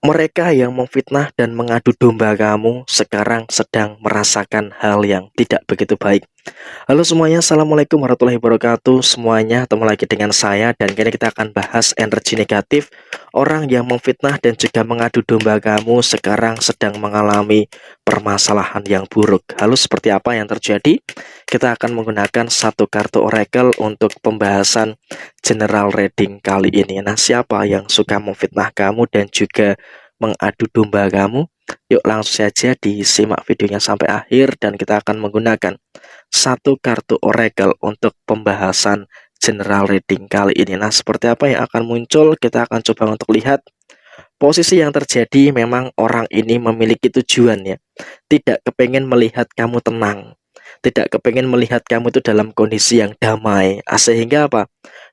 Mereka yang memfitnah dan mengadu domba kamu sekarang sedang merasakan hal yang tidak begitu baik. Halo semuanya, Assalamualaikum warahmatullahi wabarakatuh. Semuanya, ketemu lagi dengan saya. Dan kini kita akan bahas energi negatif. Orang yang memfitnah dan juga mengadu domba kamu sekarang sedang mengalami permasalahan yang buruk. Lalu seperti apa yang terjadi? Kita akan menggunakan satu kartu oracle untuk pembahasan general reading kali ini. Nah, siapa yang suka memfitnah kamu dan juga mengadu domba kamu? Yuk langsung saja disimak videonya sampai akhir dan kita akan menggunakan satu kartu oracle untuk pembahasan general reading kali ini. Nah, seperti apa yang akan muncul? Kita akan coba untuk lihat posisi yang terjadi. Memang orang ini memiliki tujuan ya, tidak kepengen melihat kamu tenang, tidak kepengen melihat kamu itu dalam kondisi yang damai. Sehingga apa?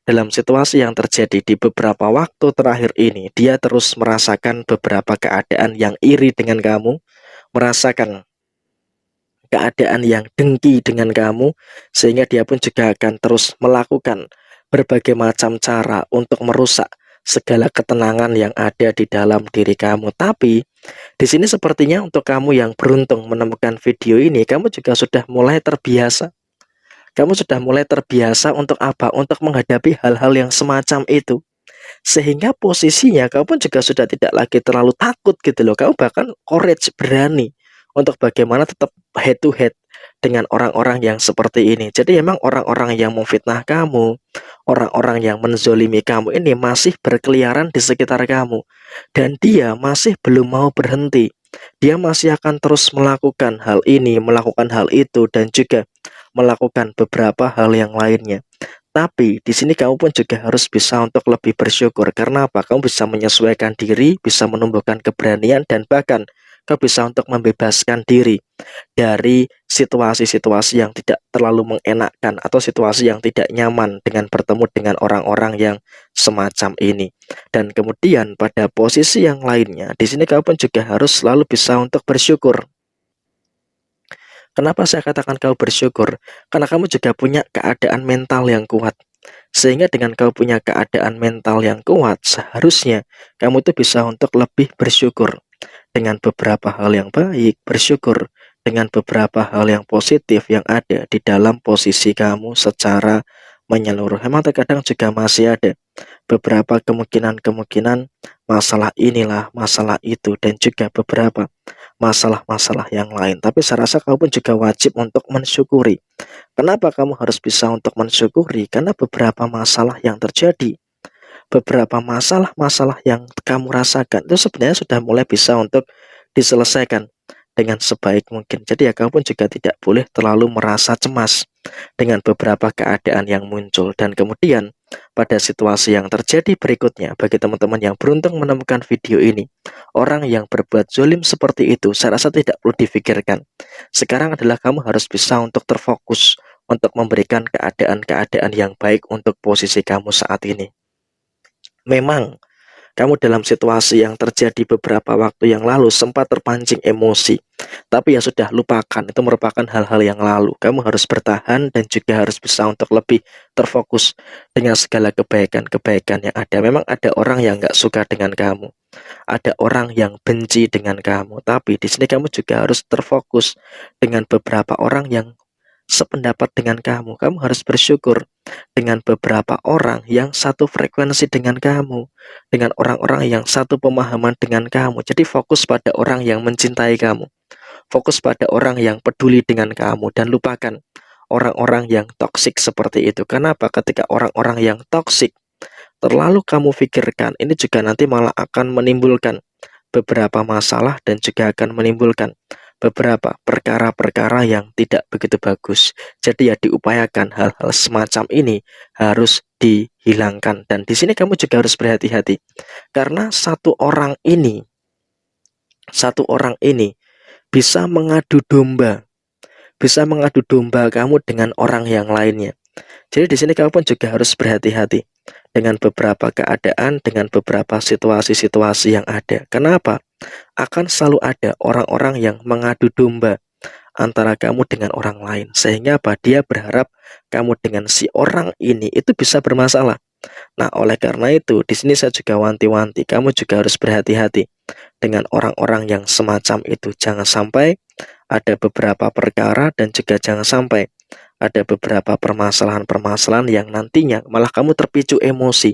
Dalam situasi yang terjadi di beberapa waktu terakhir ini, dia terus merasakan beberapa keadaan yang iri dengan kamu, merasakan keadaan yang dengki dengan kamu, sehingga dia pun juga akan terus melakukan berbagai macam cara untuk merusak segala ketenangan yang ada di dalam diri kamu. Tapi di sini sepertinya untuk kamu yang beruntung menemukan video ini, kamu juga sudah mulai terbiasa. Kamu sudah mulai terbiasa untuk apa? Untuk menghadapi hal-hal yang semacam itu. Sehingga posisinya kamu pun juga sudah tidak lagi terlalu takut gitu loh. Kamu bahkan courage, berani untuk bagaimana tetap head to head dengan orang-orang yang seperti ini. Jadi memang orang-orang yang memfitnah kamu, orang-orang yang menzolimi kamu ini masih berkeliaran di sekitar kamu. Dan dia masih belum mau berhenti. Dia masih akan terus melakukan hal ini, melakukan hal itu, dan juga melakukan beberapa hal yang lainnya. Tapi di sini kamu pun juga harus bisa untuk lebih bersyukur. Karena apa? Kamu bisa menyesuaikan diri, bisa menumbuhkan keberanian, dan bahkan kamu bisa untuk membebaskan diri dari situasi-situasi yang tidak terlalu mengenakkan atau situasi yang tidak nyaman dengan bertemu dengan orang-orang yang semacam ini. Dan kemudian pada posisi yang lainnya, di sini kamu pun juga harus selalu bisa untuk bersyukur. Kenapa saya katakan kamu bersyukur? Karena kamu juga punya keadaan mental yang kuat. Sehingga dengan kamu punya keadaan mental yang kuat, seharusnya kamu itu bisa untuk lebih bersyukur dengan beberapa hal yang baik, bersyukur dengan beberapa hal yang positif yang ada di dalam posisi kamu secara menyeluruh. Memang terkadang juga masih ada beberapa kemungkinan-kemungkinan masalah inilah, masalah itu, dan juga beberapa masalah-masalah yang lain. Tapi saya rasa kamu pun juga wajib untuk mensyukuri. Kenapa kamu harus bisa untuk mensyukuri? Karena beberapa masalah yang terjadi, beberapa masalah-masalah yang kamu rasakan itu sebenarnya sudah mulai bisa untuk diselesaikan dengan sebaik mungkin. Jadi ya kamu pun juga tidak boleh terlalu merasa cemas dengan beberapa keadaan yang muncul. Dan kemudian pada situasi yang terjadi berikutnya, bagi teman-teman yang beruntung menemukan video ini, orang yang berbuat zolim seperti itu, saya rasa tidak perlu difikirkan. Sekarang adalah kamu harus bisa untuk terfokus untuk memberikan keadaan-keadaan yang baik untuk posisi kamu saat ini. Memang kamu dalam situasi yang terjadi beberapa waktu yang lalu sempat terpancing emosi, tapi ya sudah, lupakan, itu merupakan hal-hal yang lalu. Kamu harus bertahan dan juga harus bisa untuk lebih terfokus dengan segala kebaikan-kebaikan yang ada. Memang ada orang yang nggak suka dengan kamu, ada orang yang benci dengan kamu, tapi di sini kamu juga harus terfokus dengan beberapa orang yang sependapat dengan kamu. Kamu harus bersyukur dengan beberapa orang yang satu frekuensi dengan kamu, dengan orang-orang yang satu pemahaman dengan kamu. Jadi fokus pada orang yang mencintai kamu, fokus pada orang yang peduli dengan kamu, dan lupakan orang-orang yang toksik seperti itu. Kenapa? Ketika orang-orang yang toksik terlalu kamu pikirkan, ini juga nanti malah akan menimbulkan beberapa masalah dan juga akan menimbulkan beberapa perkara-perkara yang tidak begitu bagus. Jadi ya diupayakan hal-hal semacam ini harus dihilangkan. Dan di sini kamu juga harus berhati-hati. Karena satu orang ini bisa mengadu domba. Bisa mengadu domba kamu dengan orang yang lainnya. Jadi di sini kamu pun juga harus berhati-hati dengan beberapa keadaan, dengan beberapa situasi-situasi yang ada. Kenapa? Akan selalu ada orang-orang yang mengadu domba antara kamu dengan orang lain. Sehingga apa? Dia berharap kamu dengan si orang ini itu bisa bermasalah. Nah, oleh karena itu, di sini saya juga wanti-wanti, kamu juga harus berhati-hati dengan orang-orang yang semacam itu. Jangan sampai ada beberapa perkara dan juga jangan sampai ada beberapa permasalahan-permasalahan yang nantinya malah kamu terpicu emosi,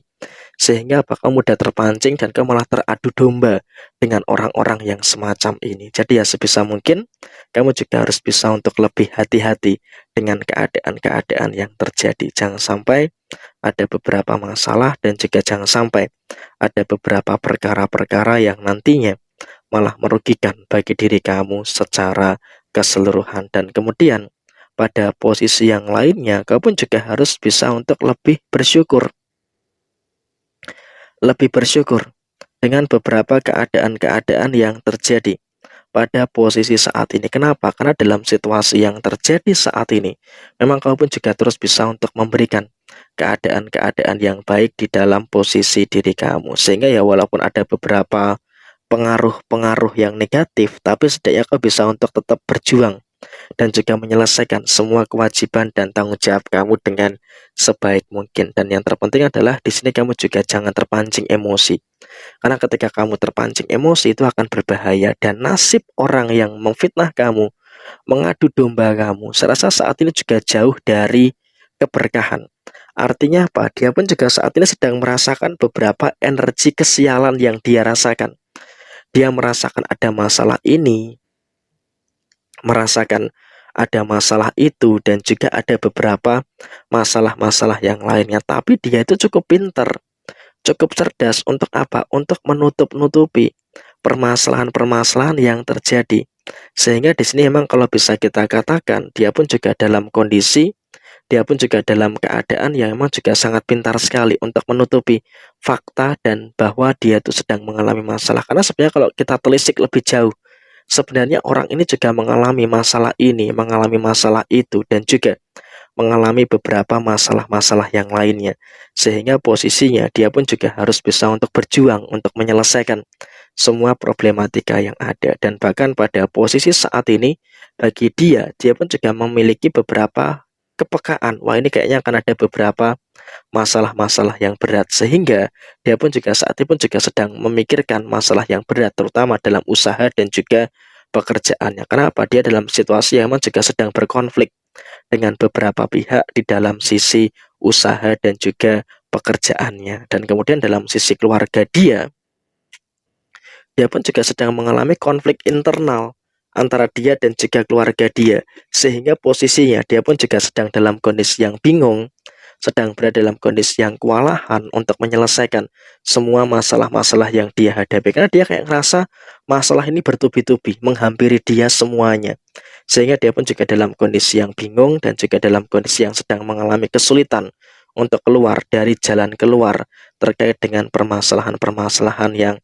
sehingga kamu mudah terpancing dan kamu malah teradu domba dengan orang-orang yang semacam ini. Jadi ya sebisa mungkin kamu juga harus bisa untuk lebih hati-hati dengan keadaan-keadaan yang terjadi. Jangan sampai ada beberapa masalah dan juga jangan sampai ada beberapa perkara-perkara yang nantinya malah merugikan bagi diri kamu secara keseluruhan. Dan kemudian pada posisi yang lainnya, kamu pun juga harus bisa untuk lebih bersyukur dengan beberapa keadaan-keadaan yang terjadi pada posisi saat ini. Kenapa? Karena dalam situasi yang terjadi saat ini, memang kamu pun juga terus bisa untuk memberikan keadaan-keadaan yang baik di dalam posisi diri kamu. Sehingga ya walaupun ada beberapa pengaruh-pengaruh yang negatif, tapi setidaknya kau bisa untuk tetap berjuang dan juga menyelesaikan semua kewajiban dan tanggung jawab kamu dengan sebaik mungkin. Dan yang terpenting adalah di sini kamu juga jangan terpancing emosi. Karena ketika kamu terpancing emosi itu akan berbahaya, dan nasib orang yang memfitnah kamu, mengadu domba kamu, saya rasa saat ini juga jauh dari keberkahan. Artinya apa? Dia pun juga saat ini sedang merasakan beberapa energi kesialan yang dia rasakan. Dia merasakan ada masalah ini, merasakan ada masalah itu, dan juga ada beberapa masalah-masalah yang lainnya. Tapi dia itu cukup pintar, cukup cerdas untuk apa? Untuk menutup-nutupi permasalahan-permasalahan yang terjadi. Sehingga di sini memang kalau bisa kita katakan, dia pun juga dalam kondisi, dia pun juga dalam keadaan yang memang juga sangat pintar sekali untuk menutupi fakta dan bahwa dia itu sedang mengalami masalah. Karena sebenarnya kalau kita telisik lebih jauh, sebenarnya orang ini juga mengalami masalah ini, mengalami masalah itu, dan juga mengalami beberapa masalah-masalah yang lainnya. Sehingga posisinya dia pun juga harus bisa untuk berjuang untuk menyelesaikan semua problematika yang ada. Dan bahkan pada posisi saat ini, bagi dia pun juga memiliki beberapa kepekaan. Wah, ini kayaknya akan ada beberapa masalah-masalah yang berat, sehingga dia pun juga saat ini pun juga sedang memikirkan masalah yang berat, terutama dalam usaha dan juga pekerjaannya. Kenapa? Dia dalam situasi yang memang juga sedang berkonflik dengan beberapa pihak di dalam sisi usaha dan juga pekerjaannya. Dan kemudian dalam sisi keluarga dia pun juga sedang mengalami konflik internal antara dia dan juga keluarga dia, sehingga posisinya dia pun juga sedang dalam kondisi yang bingung, sedang berada dalam kondisi yang kewalahan untuk menyelesaikan semua masalah-masalah yang dia hadapi. Karena dia kayak ngerasa masalah ini bertubi-tubi menghampiri dia semuanya, sehingga dia pun juga dalam kondisi yang bingung dan juga dalam kondisi yang sedang mengalami kesulitan untuk keluar dari jalan keluar terkait dengan permasalahan-permasalahan yang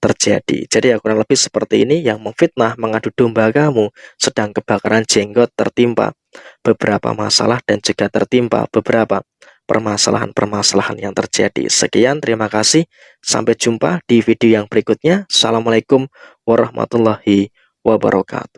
terjadi. Jadi ya kurang lebih seperti ini, yang memfitnah, mengadu domba kamu, sedang kebakaran jenggot, tertimpa beberapa masalah dan juga tertimpa beberapa permasalahan-permasalahan yang terjadi. Sekian, terima kasih. Sampai jumpa di video yang berikutnya. Assalamualaikum warahmatullahi wabarakatuh.